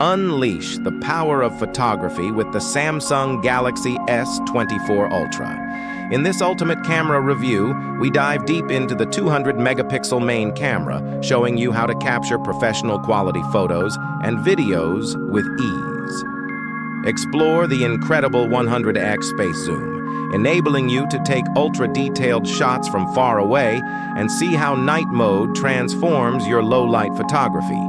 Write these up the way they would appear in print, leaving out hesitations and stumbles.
Unleash the power of photography with the Samsung Galaxy S24 Ultra. In this ultimate camera review, we dive deep into the 200-megapixel main camera, showing you how to capture professional quality photos and videos with ease. Explore the incredible 100x space zoom, enabling you to take ultra-detailed shots from far away and see how night mode transforms your low-light photography.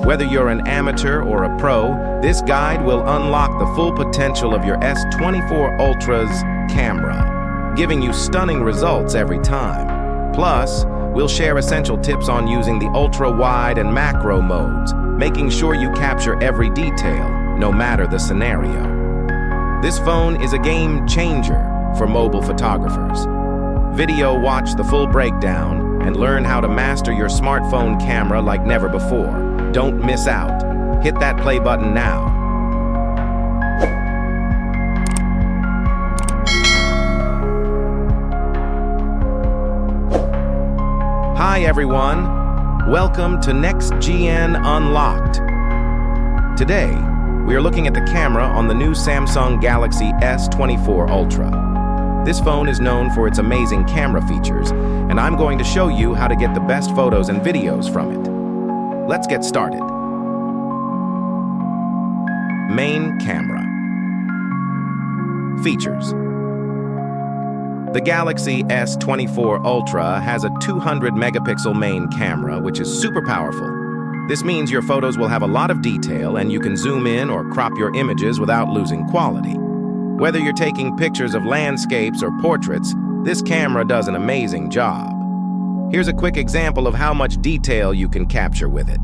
Whether you're an amateur or a pro, this guide will unlock the full potential of your S24 Ultra's camera, giving you stunning results every time. Plus, we'll share essential tips on using the ultra-wide and macro modes, making sure you capture every detail, no matter the scenario. This phone is a game changer for mobile photographers. Watch the full breakdown and learn how to master your smartphone camera like never before. Don't miss out. Hit that play button now. Hi everyone. Welcome to NextGN Unlocked. Today, we are looking at the camera on the new Samsung Galaxy S24 Ultra. This phone is known for its amazing camera features, and I'm going to show you how to get the best photos and videos from it. Let's get started. Main camera. Features. The Galaxy S24 Ultra has a 200-megapixel main camera, which is super powerful. This means your photos will have a lot of detail and you can zoom in or crop your images without losing quality. Whether you're taking pictures of landscapes or portraits, this camera does an amazing job. Here's a quick example of how much detail you can capture with it.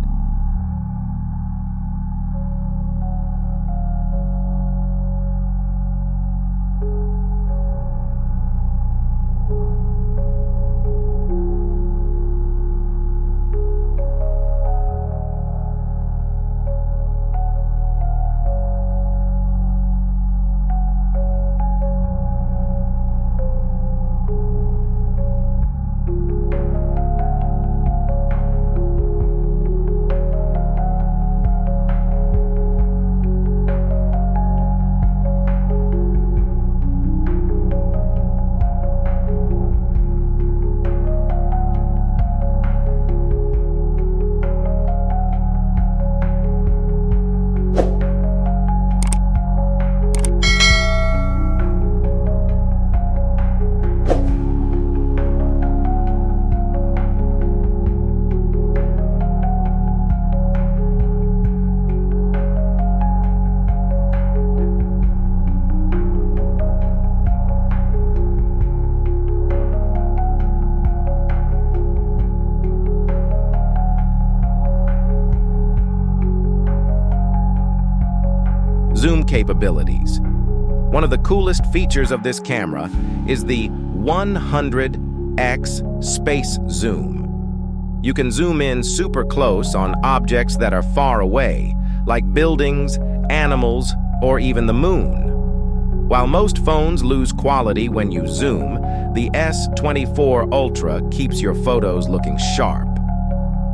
Zoom capabilities. One of the coolest features of this camera is the 100x space zoom. You can zoom in super close on objects that are far away, like buildings, animals, or even the moon. While most phones lose quality when you zoom, the S24 Ultra keeps your photos looking sharp.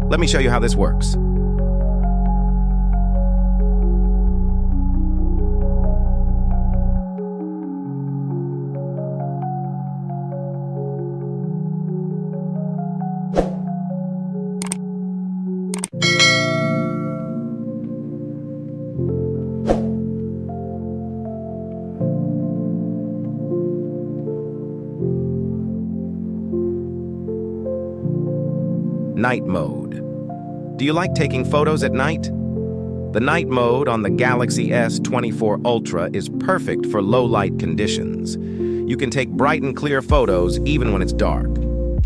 Let me show you how this works. Night mode. Do you like taking photos at night? The night mode on the Galaxy S24 Ultra is perfect for low-light conditions. You can take bright and clear photos even when it's dark.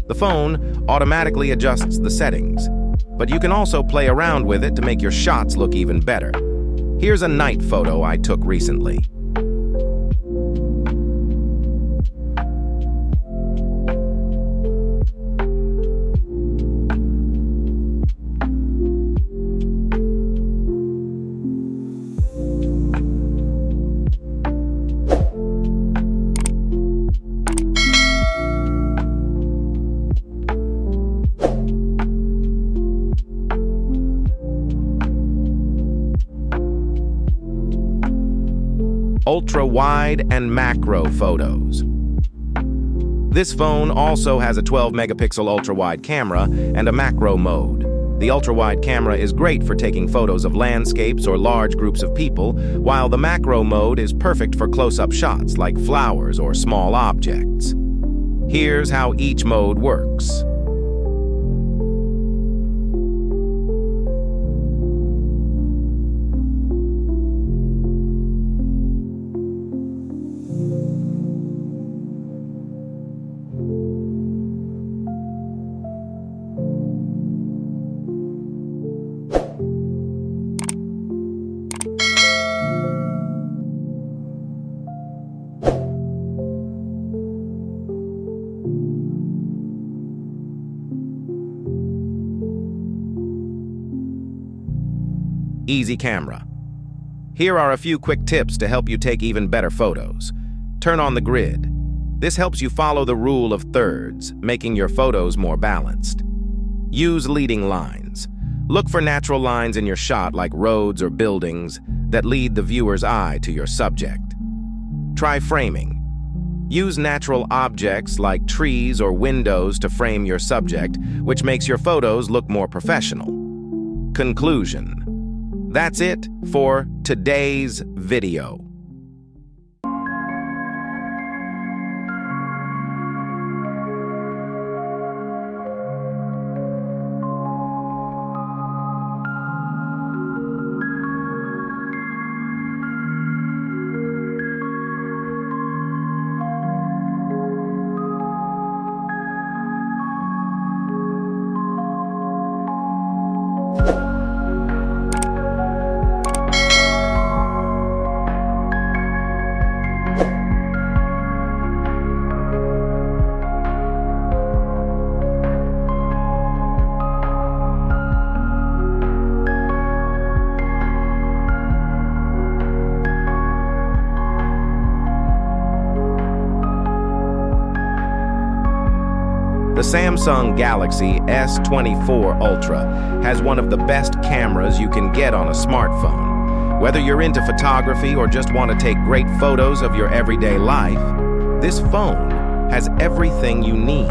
The phone automatically adjusts the settings, but you can also play around with it to make your shots look even better. Here's a night photo I took recently. ultra-wide and macro photos. This phone also has a 12-megapixel ultra-wide camera and a macro mode. The ultra-wide camera is great for taking photos of landscapes or large groups of people, while the macro mode is perfect for close-up shots like flowers or small objects. Here's how each mode works. Easy camera. Here are a few quick tips to help you take even better photos. Turn on the grid. This helps you follow the rule of thirds, making your photos more balanced. Use leading lines. Look for natural lines in your shot like roads or buildings that lead the viewer's eye to your subject. Try framing. Use natural objects like trees or windows to frame your subject, which makes your photos look more professional. Conclusion. That's it for today's video. The Samsung Galaxy S24 Ultra has one of the best cameras you can get on a smartphone. Whether you're into photography or just want to take great photos of your everyday life, this phone has everything you need.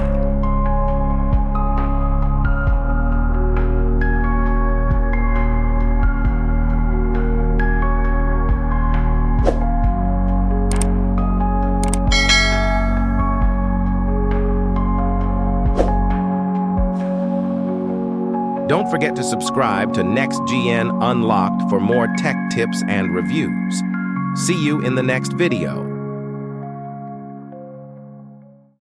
Don't forget to subscribe to NextGN Unlocked for more tech tips and reviews. See you in the next video.